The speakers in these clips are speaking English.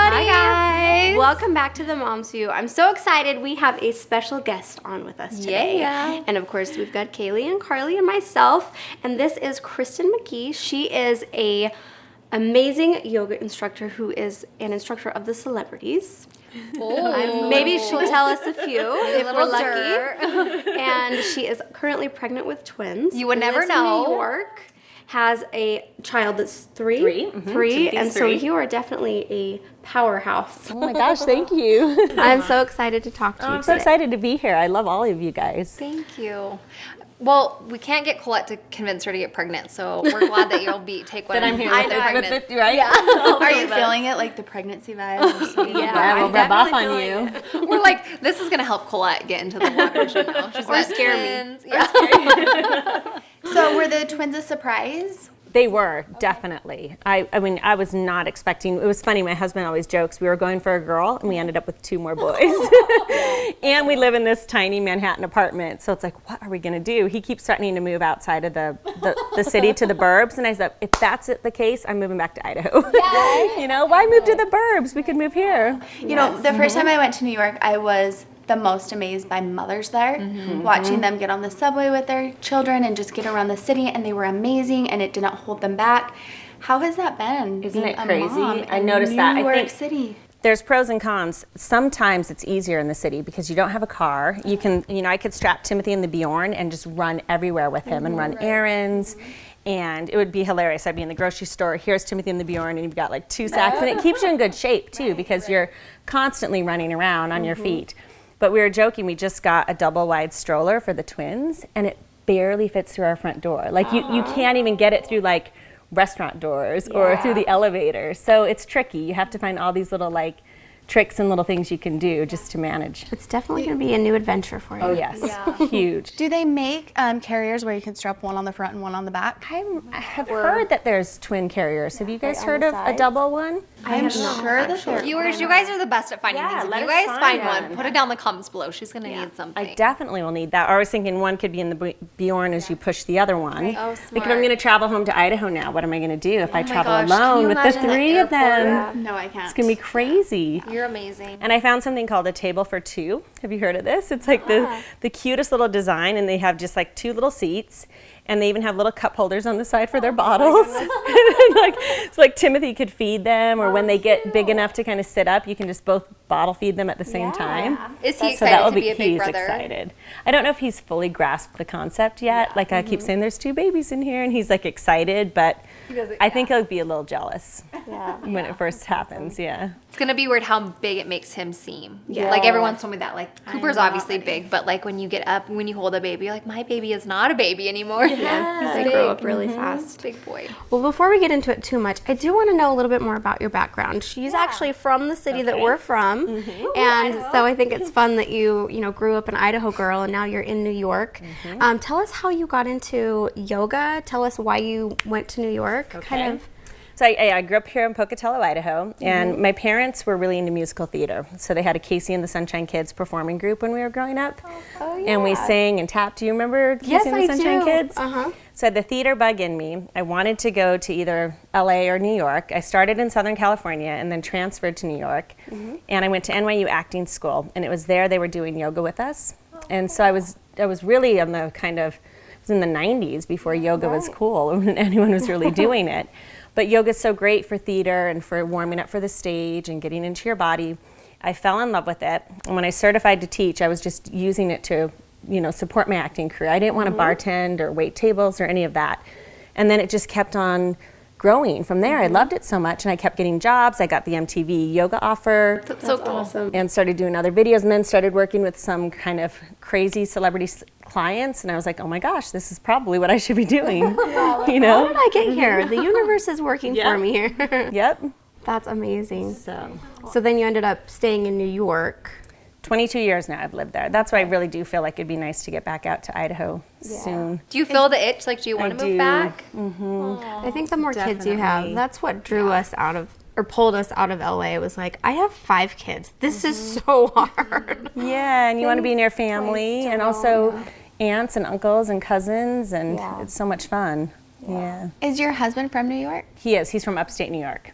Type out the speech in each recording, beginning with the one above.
everybody. Hi, guys. Welcome back to the Mom's View. I'm so excited. We have a special guest on with us today. Yeah. And of course, we've got Kaylee and Carly and myself. And this is Kristen McGee. She is a amazing yoga instructor who is an instructor of the celebrities. Oh. Maybe she'll tell us a few if we're little lucky. And she is currently pregnant with twins. You would never lives know. in New York. Has a child that's three. Timothy's And so three. you are definitely a powerhouse. Oh my gosh, thank you. I'm so excited to talk to you I'm so today. excited to be here. I love all of you guys. Thank you. Well, we can't get Colette to convince her to get pregnant, so we're glad that you'll take one. That I'm here I with know, it, pregnant. with it, right? Are you feeling it, like the pregnescy vibes? Yeah, we'll rub off on you. We're like, this is gonna help Colette get into the water. You know? She's got scare me. twins. Yeah. So were the twins a surprise? They were, definitely. I mean, I was not expecting, it was funny, my husband always jokes, we were going for a girl and we ended up with 2 more boys. And we live in this tiny Manhattan apartment, so it's like, what are we gonna do? He keeps threatening to move outside of the city to the burbs, and I said, if that's the case, I'm moving back to Idaho. You know, why move to the burbs? We could move here. You know, the first time I went to New York, I was the most amazed by mothers there, watching them get on the subway with their children and just get around the city, and they were amazing, and it didn't hold them back. How has that been? Isn't being it a crazy? mom I in noticed that. New I York think- City. There's pros and cons. Sometimes it's easier in the city because you don't have a car. You can, you know, I could strap Timothy in the Bjorn and just run everywhere with him and run errands. And it would be hilarious. I'd be in the grocery store, here's Timothy in the Bjorn, and you've got like 2 sacks. And it keeps you in good shape too because you're constantly running around on your feet. But we were joking, we just got a double wide stroller for the twins and it barely fits through our front door. Like you can't even get it through like restaurant doors or through the elevator. So it's tricky. You have to find all these little like tricks and little things you can do just to manage. It's definitely going to be a new adventure for you. Oh yes, huge. Do they make carriers where you can strap one on the front and one on the back? I have heard that there's twin carriers. Have you guys heard of a double one? I'm sure that they're Viewers, you guys are the best at finding Yeah, things. If let you us guys find find one, one. put it down in the comments below. She's gonna need something. I definitely will need that. Or I was thinking one could be in the Bjorn as you push the other one. Oh, Like if smart. I'm going to travel home to Idaho now, what am I going to do if I travel gosh, can alone you with the imagine the 3 of them? airport? No, I can't. It's going to be crazy. You're amazing. And I found something called a table for 2. Have you heard of this? It's like the cutest little design, and they have just like 2 little seats, and they even have little cup holders on the side for their bottles. Like it's like Timothy could feed them, or when they get big enough to kind of sit up, you can just both bottle feed them at the same time. Is he So that excited will to be a big he's brother? excited. I don't know if he's fully grasped the concept yet. Like I keep saying, there's 2 babies in here, and he's like excited, but I think he'll be a little jealous when it first happens. Yeah. It's gonna be weird how big it makes him seem. Like everyone's told me that. Like Cooper's obviously big, but like when you get up, when you hold a baby, you're like, my baby is not a baby anymore. They grow up really fast. Big boy. Well, before we get into it too much, I do want to know a little bit more about your background. She's actually from the city that we're from, and so I think it's fun that you grew up an Idaho girl and now you're in New York. Tell us how you got into yoga. Tell us why you went to New York. Kind of. So I grew up here in Pocatello, Idaho, and my parents were really into musical theater. So they had a Casey and the Sunshine Kids performing group when we were growing up. And we sang and tapped. Do you remember Casey Yes, and the I Sunshine do. Kids? Uh-huh. So I had the theater bug in me. I wanted to go to either LA or New York. I started in Southern California and then transferred to New York. And I went to NYU acting school, and it was there they were doing yoga with us. And so I was really on the kind of, it was in the 90s before yoga was cool, when anyone was really doing it. But yoga's so great for theater and for warming up for the stage and getting into your body. I fell in love with it. And when I certified to teach, I was just using it to, support my acting career. I didn't want to bartend or wait tables or any of that. And then it just kept on growing from there. I loved it so much, and I kept getting jobs. I got the MTV yoga offer. That's so cool. Awesome. And started doing other videos, and then started working with some kind of crazy celebrity clients, and I was like, oh my gosh, this is probably what I should be doing. How did I get here? The universe is working for me here. Yep. That's amazing. So So then you ended up staying in New York. 22 years now I've lived there. That's why I really do feel like it'd be nice to get back out to Idaho soon. Do you feel the itch? Like, do you want to move do. back? I think the more kids you have, Definitely. that's what drew us out of, or pulled us out of LA. It was like, I have 5 kids. This is so hard. Yeah, and you want to be near family and also aunts and uncles and cousins, and it's so much fun. Yeah. Is your husband from New York? He is. He's from upstate New York.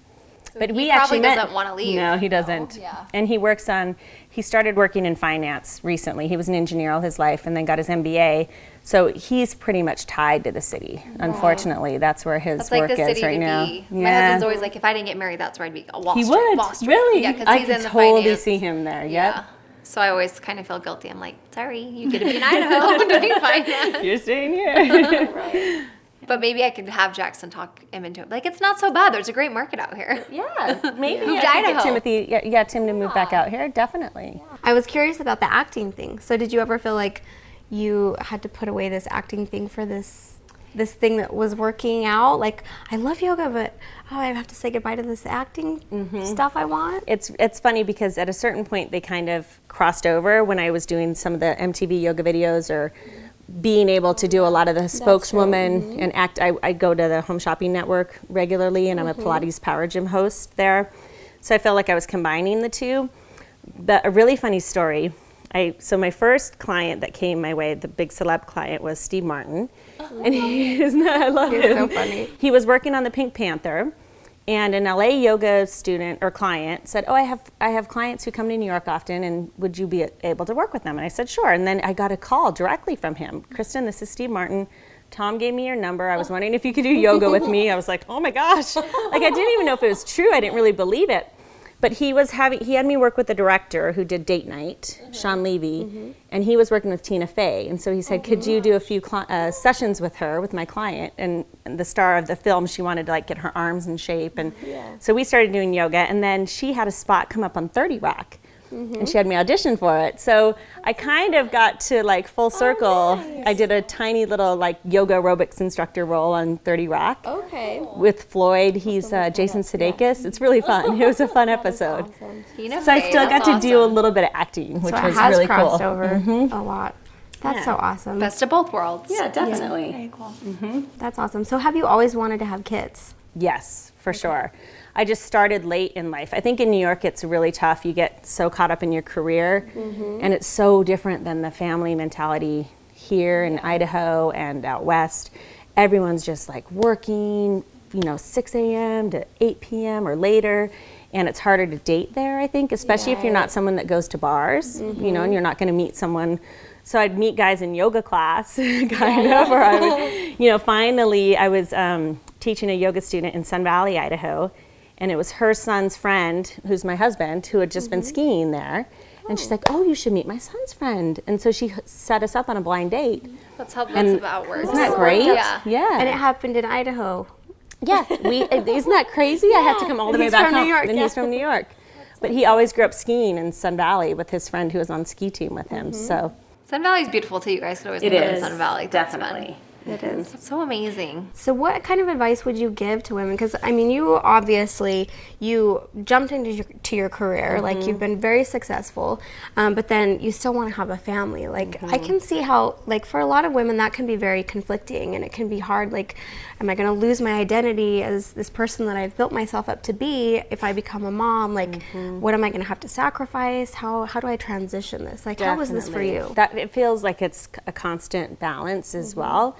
But he probably doesn't want to leave. No, he doesn't. Yeah. And he started working in finance recently. He was an engineer all his life and then got his MBA. So he's pretty much tied to the city. Unfortunately, that's where his work the is city right to now. be. My husband's always like, if I didn't get married, that's where I'd be. Wall He Street, would. Wall Street. Really? Yeah, because I he's could in the totally finance. see him there. Yep. Yeah. So I always kind of feel guilty. I'm like, sorry, you get to be in Idaho doing finance. You're staying here. Right. But maybe I could have Jackson talk him into it. Like, it's not so bad. There's a great market out here. Yeah, maybe Move I to could get Idaho. Tim to move back out here. Definitely. I was curious about the acting thing. So did you ever feel like you had to put away this acting thing for this thing that was working out? Like, I love yoga, but I have to say goodbye to this acting stuff I want. It's funny because at a certain point they kind of crossed over when I was doing some of the MTV yoga videos or being able to do a lot of the spokeswoman and act. I go to the Home Shopping Network regularly, and I'm a Pilates Power Gym host there. So I felt like I was combining the two. But a really funny story. So my first client that came my way, the big celeb client, was Steve Martin. And I love him. He's so funny. He was working on the Pink Panther. And an LA yoga student or client said, I have clients who come to New York often, and would you be able to work with them? And I said, sure. And then I got a call directly from him. Kristin, this is Steve Martin. Tom gave me your number. I was wondering if you could do yoga with me. I was like, oh my gosh. Like, I didn't even know if it was true. I didn't really believe it. But he had me work with the director who did Date Night, Sean Levy, and he was working with Tina Fey. And so he said, could you do a few sessions with her, with my client? And the star of the film, she wanted to like get her arms in shape. And so we started doing yoga. And then she had a spot come up on 30 Rock. And she had me audition for it. So I kind of got to like full circle. Nice. I did a tiny little like yoga aerobics instructor role on 30 Rock. Okay. With Floyd. He's Jason Sudeikis. It's really fun. It was a fun episode. Awesome. So I still got to do a little bit of acting, which was really cool. So it has crossed over a lot. That's so awesome. Best of both worlds. Yeah, definitely. Very cool. That's awesome. So have you always wanted to have kids? Yes, for sure. I just started late in life. I think in New York it's really tough. You get so caught up in your career, and it's so different than the family mentality here in Idaho and out west. Everyone's just like working, 6 a.m. to 8 p.m. or later, and it's harder to date there, I think, especially if you're not someone that goes to bars, and you're not going to meet someone. So I'd meet guys in yoga class, kind of, or I would, finally I was teaching a yoga student in Sun Valley, Idaho, and it was her son's friend, who's my husband, who had just been skiing there. And she's like, oh, you should meet my son's friend. And so she set us up on a blind date. That's how about works. Isn't that great? Yeah. And it happened in Idaho. Yeah. Isn't that crazy? I had to come all the way back home. New York. And he's from New York. But he always grew up skiing in Sun Valley with his friend who was on ski team with him. So Sun Valley's beautiful too. You guys could always live in Sun Valley. That's definitely. It is. That's so amazing. So what kind of advice would you give to women? Because, you obviously, you jumped into your career. Like, you've been very successful, but then you still want to have a family. Like, I can see how, like, for a lot of women, that can be very conflicting, and it can be hard. Like, am I going to lose my identity as this person that I've built myself up to be if I become a mom? Like, what am I going to have to sacrifice? How do I transition this? Like, how was this for you? It feels like it's a constant balance as well.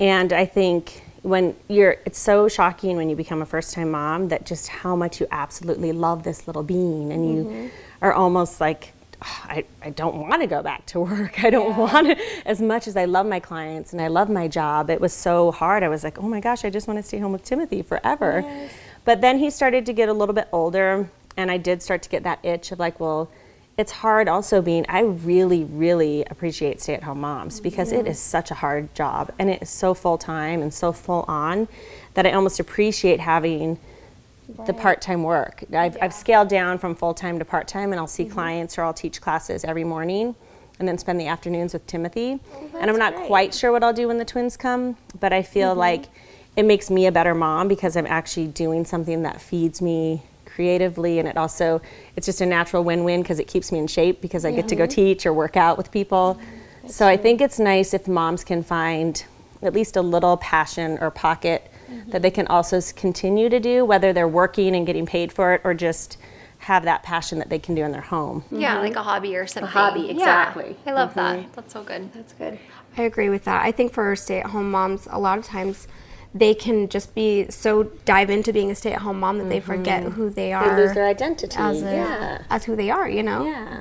And I think it's so shocking when you become a first-time mom that just how much you absolutely love this little being, and you are almost like, I don't want to go back to work. I don't want to, as much as I love my clients and I love my job. It was so hard. I was like, oh my gosh, I just want to stay home with Timothy forever. Yes. But then he started to get a little bit older, and I did start to get that itch of like, well, it's hard also I really, really appreciate stay-at-home moms because it is such a hard job, and it is so full-time and so full-on that I almost appreciate having the part-time work. I've scaled down from full-time to part-time, and I'll see clients or I'll teach classes every morning and then spend the afternoons with Timothy. And I'm not quite sure what I'll do when the twins come, but I feel like it makes me a better mom because I'm actually doing something that feeds me creatively, and it's just a natural win-win because it keeps me in shape because I get to go teach or work out with people. So I think it's nice if moms can find at least a little passion or pocket that they can also continue to do, whether they're working and getting paid for it or just have that passion that they can do in their home. Yeah, like a hobby or something. A hobby, exactly. Yeah, I love that. That's so good. I agree with that. I think for stay-at-home moms, a lot of times they can just be so dive into being a stay-at-home mom that they forget who they are. They lose their identity. As who they are,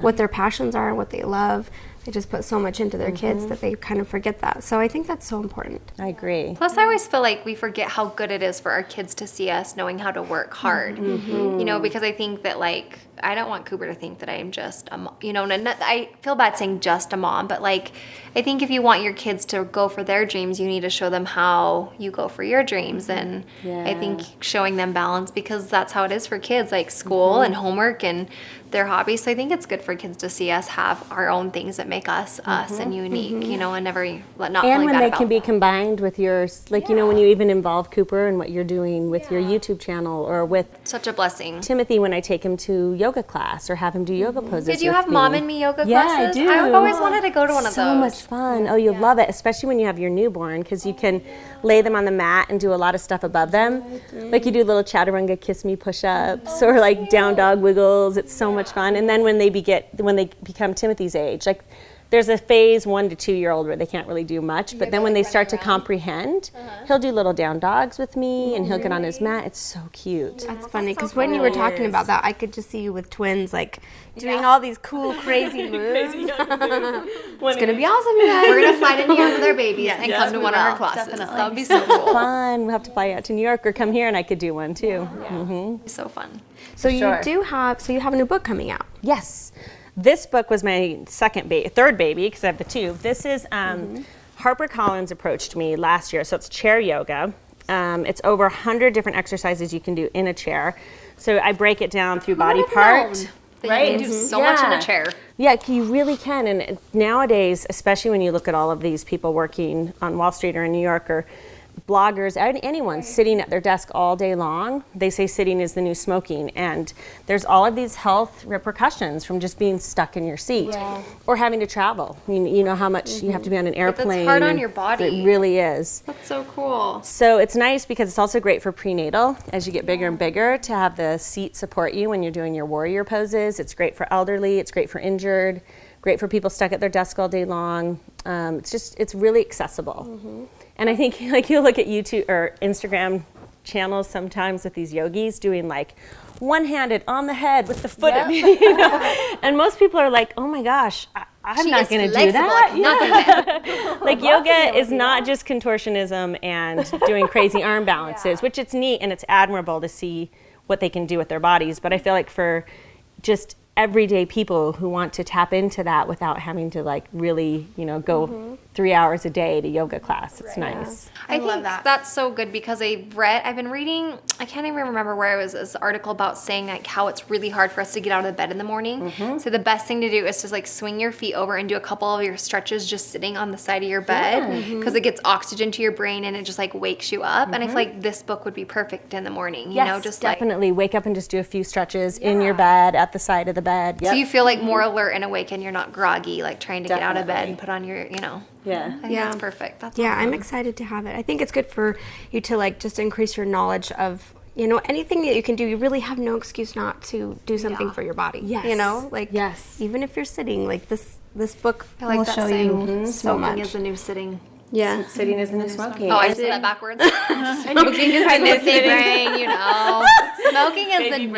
what their passions are, what they love. They just put so much into their kids that they kind of forget that. So I think that's so important. I agree. Plus, I always feel like we forget how good it is for our kids to see us knowing how to work hard. Because I think that, like, I don't want Cooper to think that I am just a mom. I feel bad saying just a mom, but, like, I think if you want your kids to go for their dreams, you need to show them how you go for your dreams. And I think showing them balance, because that's how it is for kids, like school and homework and their hobbies. So I think it's good for kids to see us have our own things that make us us and unique, and never not And feeling when bad they about can be combined with yours, like, when you even involve Cooper and what you're doing with your YouTube channel, or with such a blessing. Timothy when I take him to yoga class or have him do yoga poses. Did you with have me. Mom and Me yoga Yeah, classes? I do. I've always wanted to go to one of those. So much fun. Oh, you'll love it, especially when you have your newborn, because you can lay them on the mat and do a lot of stuff above them. Like you do little chaturanga kiss me push-ups or like down dog wiggles. It's so much fun. And then when they become Timothy's age, like there's a phase 1 to 2 year old where they can't really do much, but then when they start to comprehend, he'll do little down dogs with me and he'll get on his mat. It's so cute. That's funny, because when you were talking about that, I could just see you with twins, like, doing all these cool, crazy moves. It's going to be awesome, you guys. We're going to fly to New York with our babies and come to one of our classes. Definitely. That would be so cool. Fun. We'll have to fly out to New York or come here and I could do one too. So fun. So you have a new book coming out. Yes. This book was my third baby, because I have the two. This is HarperCollins approached me last year, so it's chair yoga. It's over 100 different exercises you can do in a chair. So I break it down through body part. Right? You can do so much in a chair. Yeah, you really can. And nowadays, especially when you look at all of these people working on Wall Street or in New York, or bloggers, anyone sitting at their desk all day long, they say sitting is the new smoking. And there's all of these health repercussions from just being stuck in your seat or having to travel. You know how much you have to be on an airplane. That's hard on your body. It really is. That's so cool. So it's nice because it's also great for prenatal as you get bigger and bigger to have the seat support you when you're doing your warrior poses. It's great for elderly. It's great for injured. Great for people stuck at their desk all day long. It's really accessible. And I think like you'll look at YouTube or Instagram channels sometimes with these yogis doing like one-handed on the head with the foot. And most people are like, oh my gosh, I'm not going to do that. Like yoga is not just contortionism and doing crazy arm balances, which it's neat and it's admirable to see what they can do with their bodies. But I feel like for just everyday people who want to tap into that without having to like really, go 3 hours a day to yoga class. It's nice. I think that's so good because I've been reading, I can't even remember where it was, this article about saying like how it's really hard for us to get out of bed in the morning. So the best thing to do is to like swing your feet over and do a couple of your stretches just sitting on the side of your bed because it gets oxygen to your brain and it just like wakes you up. And I feel like this book would be perfect in the morning, just definitely wake up and just do a few stretches in your bed at the side of the bed. So you feel like more alert and awake and you're not groggy, like trying to get out of bed and put on your, I think that's perfect. That's awesome. I'm excited to have it. I think it's good for you to like just increase your knowledge of, anything that you can do. You really have no excuse not to do something for your body. Yes. Even if you're sitting, like this book I like will that show saying. you so much. Smoking is the new sitting. Yeah. Sitting is the new smoking. Oh, I said that backwards. Smoking is the new sitting, Smoking is the new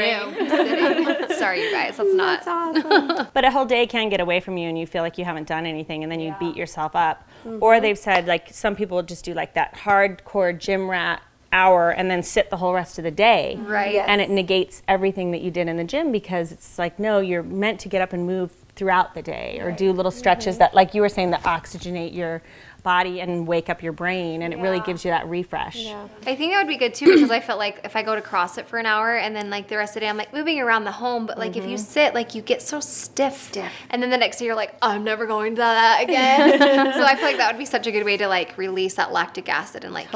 sitting. Sorry, you guys. That's not. That's awesome. But a whole day can get away from you and you feel like you haven't done anything and then you beat yourself up. Or they've said like some people just do like that hardcore gym rat hour and then sit the whole rest of the day. Right. And it negates everything that you did in the gym because it's like, no, you're meant to get up and move throughout the day or do little stretches that, like you were saying, that oxygenate your body and wake up your brain, and it really gives you that refresh. I think that would be good too because I felt like if I go to CrossFit for an hour and then like the rest of the day I'm like moving around the home, but like if you sit, like you get so stiff. And then the next day you're like, I'm never going to that again. So I feel like that would be such a good way to like release that lactic acid and like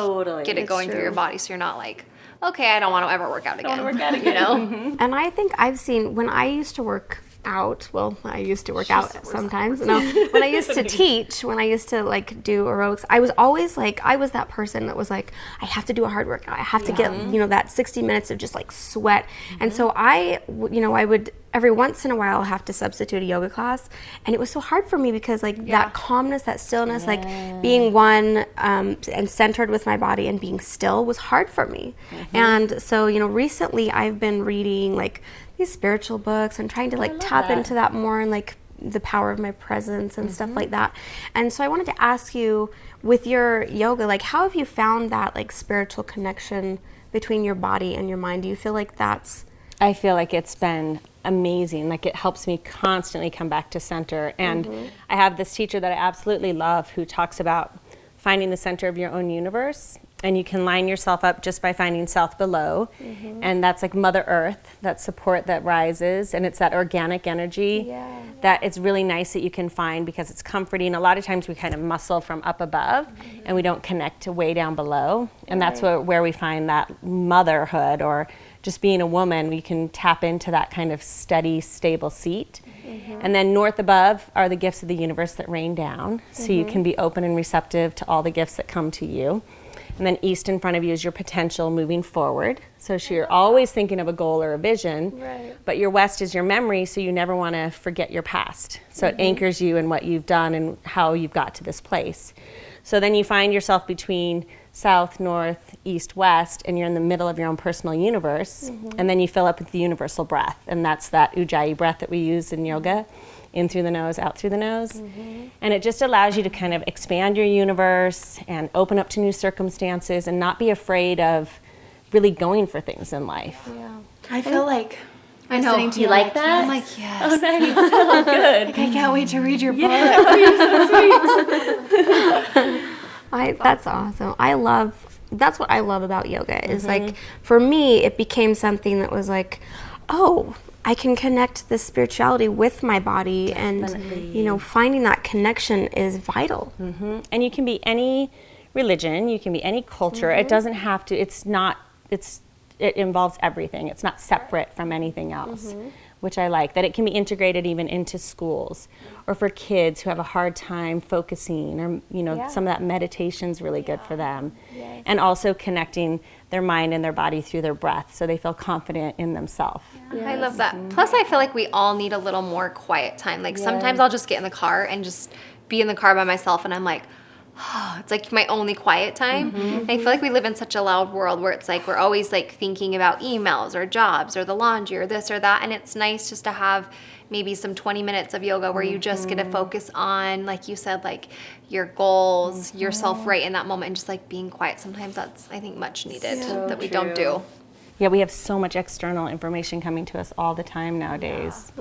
get it going through your body so you're not like, okay, I don't want to ever work out again. And I think I've seen when I used to work out, well, I used to work out sometimes. No, when I used to teach, when I used to like do aerobics, I was always like, I was that person that was like, I have to do a hard workout. I have to get, that 60 minutes of just like sweat. And so I would every once in a while have to substitute a yoga class, and it was so hard for me because like that calmness, that stillness, like being one and centered with my body and being still was hard for me. And so recently I've been reading like these spiritual books and trying to like tap into that more and like the power of my presence and stuff like that. And so I wanted to ask you, with your yoga, like how have you found that like spiritual connection between your body and your mind? Do you feel like that's... I feel like it's been amazing. Like it helps me constantly come back to center. And I have this teacher that I absolutely love who talks about finding the center of your own universe. And you can line yourself up just by finding south below. And that's like Mother Earth, that support that rises. And it's that organic energy that it's really nice that you can find because it's comforting. A lot of times we kind of muscle from up above and we don't connect to way down below. And that's where we find that motherhood, or just being a woman, we can tap into that kind of steady, stable seat. And then north above are the gifts of the universe that rain down. So you can be open and receptive to all the gifts that come to you. And then east in front of you is your potential moving forward. So you're always thinking of a goal or a vision, but your west is your memory, so you never want to forget your past. So it anchors you in what you've done and how you've got to this place. So then you find yourself between south, north, east, west, and you're in the middle of your own personal universe. And then you fill up with the universal breath, and that's that Ujjayi breath that we use in yoga. In through the nose, out through the nose. And it just allows you to kind of expand your universe and open up to new circumstances and not be afraid of really going for things in life. I feel like I know. listening to You like that? I'm like, yes. Oh, nice. Oh, good. Like, I can't wait to read your book. That's awesome. That's what I love about yoga is like, for me, it became something that was like, oh, I can connect this spirituality with my body. Definitely. And, finding that connection is vital. And you can be any religion, you can be any culture. It doesn't have to, it involves everything. It's not separate from anything else, which I like, that it can be integrated even into schools or for kids who have a hard time focusing, or, some of that meditation's really good for them. And also connecting their mind and their body through their breath so they feel confident in themselves. I love that. Plus, I feel like we all need a little more quiet time. Like sometimes I'll just get in the car and just be in the car by myself, and I'm like, oh, it's like my only quiet time. And I feel like we live in such a loud world where it's like we're always like thinking about emails or jobs or the laundry or this or that, and it's nice just to have maybe some 20 minutes of yoga where you just get to focus on, like you said, like your goals, yourself right in that moment, and just like being quiet. Sometimes that's, I think, much needed that we don't do. Yeah, we have so much external information coming to us all the time nowadays.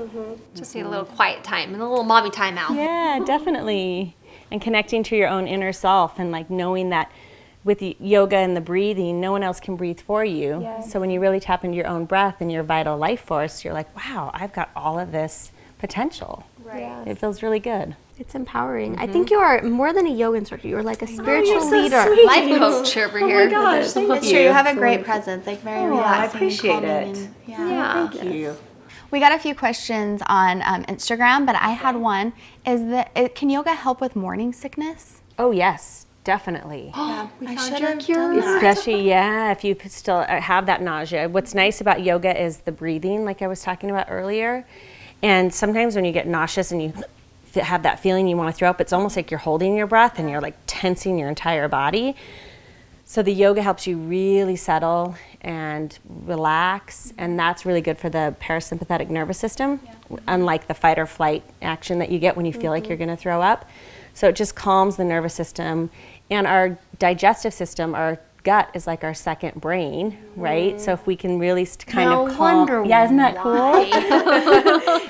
Just need a little quiet time and a little mommy time out. Yeah, definitely. And connecting to your own inner self and like knowing that with the yoga and the breathing, no one else can breathe for you. So when you really tap into your own breath and your vital life force, you're like, wow, I've got all of this potential. It feels really good. It's empowering. I think you are more than a yoga instructor. You're like a spiritual leader. Life coach over here. Oh my gosh, thank you. It's true. You have a great presence, like very relaxing. I appreciate and it. calming. Thank you. We got a few questions on Instagram, but I had one. Can yoga help with morning sickness? Oh, yes, definitely. I should your have cure. done that. Especially, if you still have that nausea. What's nice about yoga is the breathing, like I was talking about earlier. And sometimes when you get nauseous and you have that feeling you want to throw up, it's almost like you're holding your breath and you're like tensing your entire body. So the yoga helps you really settle and relax, and that's really good for the parasympathetic nervous system, unlike the fight or flight action that you get when you feel like you're going to throw up. So it just calms the nervous system, and our digestive system, our gut is like our second brain, right? So if we can really kind of calm, isn't that cool?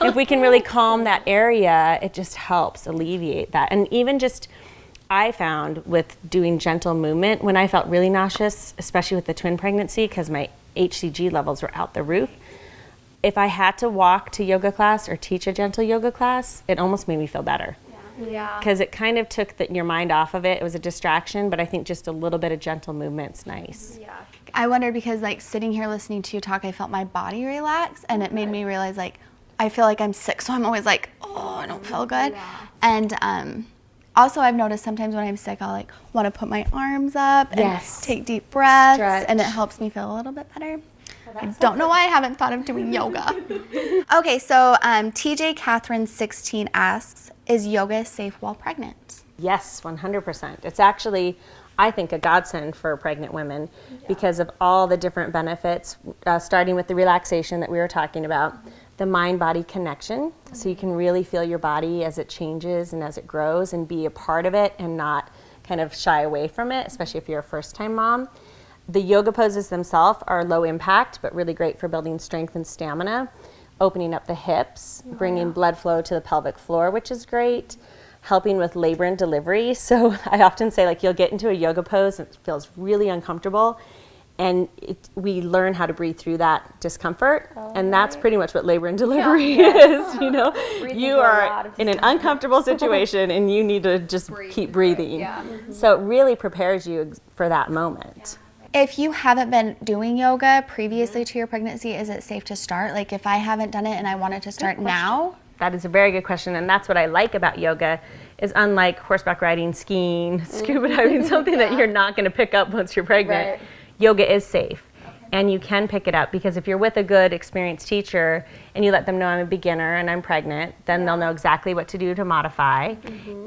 If we can really calm that area, it just helps alleviate that. And even just, I found with doing gentle movement, when I felt really nauseous, especially with the twin pregnancy, because my HCG levels were out the roof, if I had to walk to yoga class or teach a gentle yoga class, it almost made me feel better. Because it kind of took your mind off of it. It was a distraction, but I think just a little bit of gentle movement's nice. I wonder because like sitting here listening to you talk, I felt my body relax, and it made me realize like, I feel like I'm sick, so I'm always like, oh, I don't feel good. And also I've noticed sometimes when I'm sick, I'll like want to put my arms up and take deep breaths, and it helps me feel a little bit better. I don't know why I haven't thought of doing yoga. Okay, so TJ Catherine 16 asks, is yoga safe while pregnant? Yes, 100%. It's actually, I think, a godsend for pregnant women because of all the different benefits, starting with the relaxation that we were talking about, the mind-body connection, so you can really feel your body as it changes and as it grows and be a part of it and not kind of shy away from it, especially if you're a first-time mom. The yoga poses themselves are low impact, but really great for building strength and stamina, opening up the hips, bringing blood flow to the pelvic floor, which is great, helping with labor and delivery. So I often say, like, you'll get into a yoga pose and it feels really uncomfortable, and we learn how to breathe through that discomfort, and that's pretty much what labor and delivery is. You know, you are in an uncomfortable situation and you need to just keep breathing. So it really prepares you for that moment. If you haven't been doing yoga previously to your pregnancy, is it safe to start? Like if I haven't done it and I wanted to start now? That is a very good question, and that's what I like about yoga is unlike horseback riding, skiing, scuba diving, something that you're not going to pick up once you're pregnant, yoga is safe. And you can pick it up because if you're with a good, experienced teacher and you let them know I'm a beginner and I'm pregnant, then they'll know exactly what to do to modify.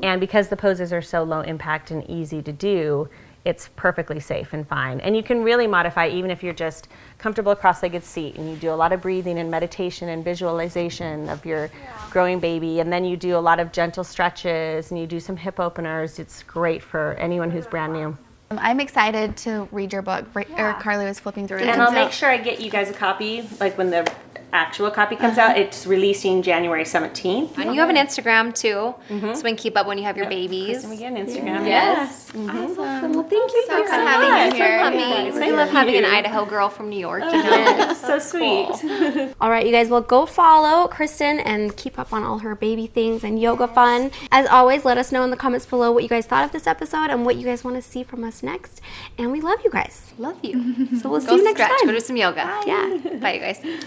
And because the poses are so low impact and easy to do, it's perfectly safe and fine. And you can really modify even if you're just comfortable cross-legged seat and you do a lot of breathing and meditation and visualization of your growing baby, and then you do a lot of gentle stretches and you do some hip openers. It's great for anyone who's brand new. I'm excited to read your book. Carly was flipping through it. And I'll make sure I get you guys a copy, like when the actual copy comes out. It's releasing January 17th. And you have an Instagram too, so we can keep up when you have your babies. Kristin, we get an Instagram. Yes. Awesome. Well, thank you So good having you here. I love having an Idaho girl from New York. You know? So sweet. All right, you guys, well, go follow Kristin and keep up on all her baby things and yoga fun. As always, let us know in the comments below what you guys thought of this episode and what you guys want to see from us next. And we love you guys. Love you. So we'll see Go you next stretch. time. Go do some yoga. Yeah. Bye, you guys.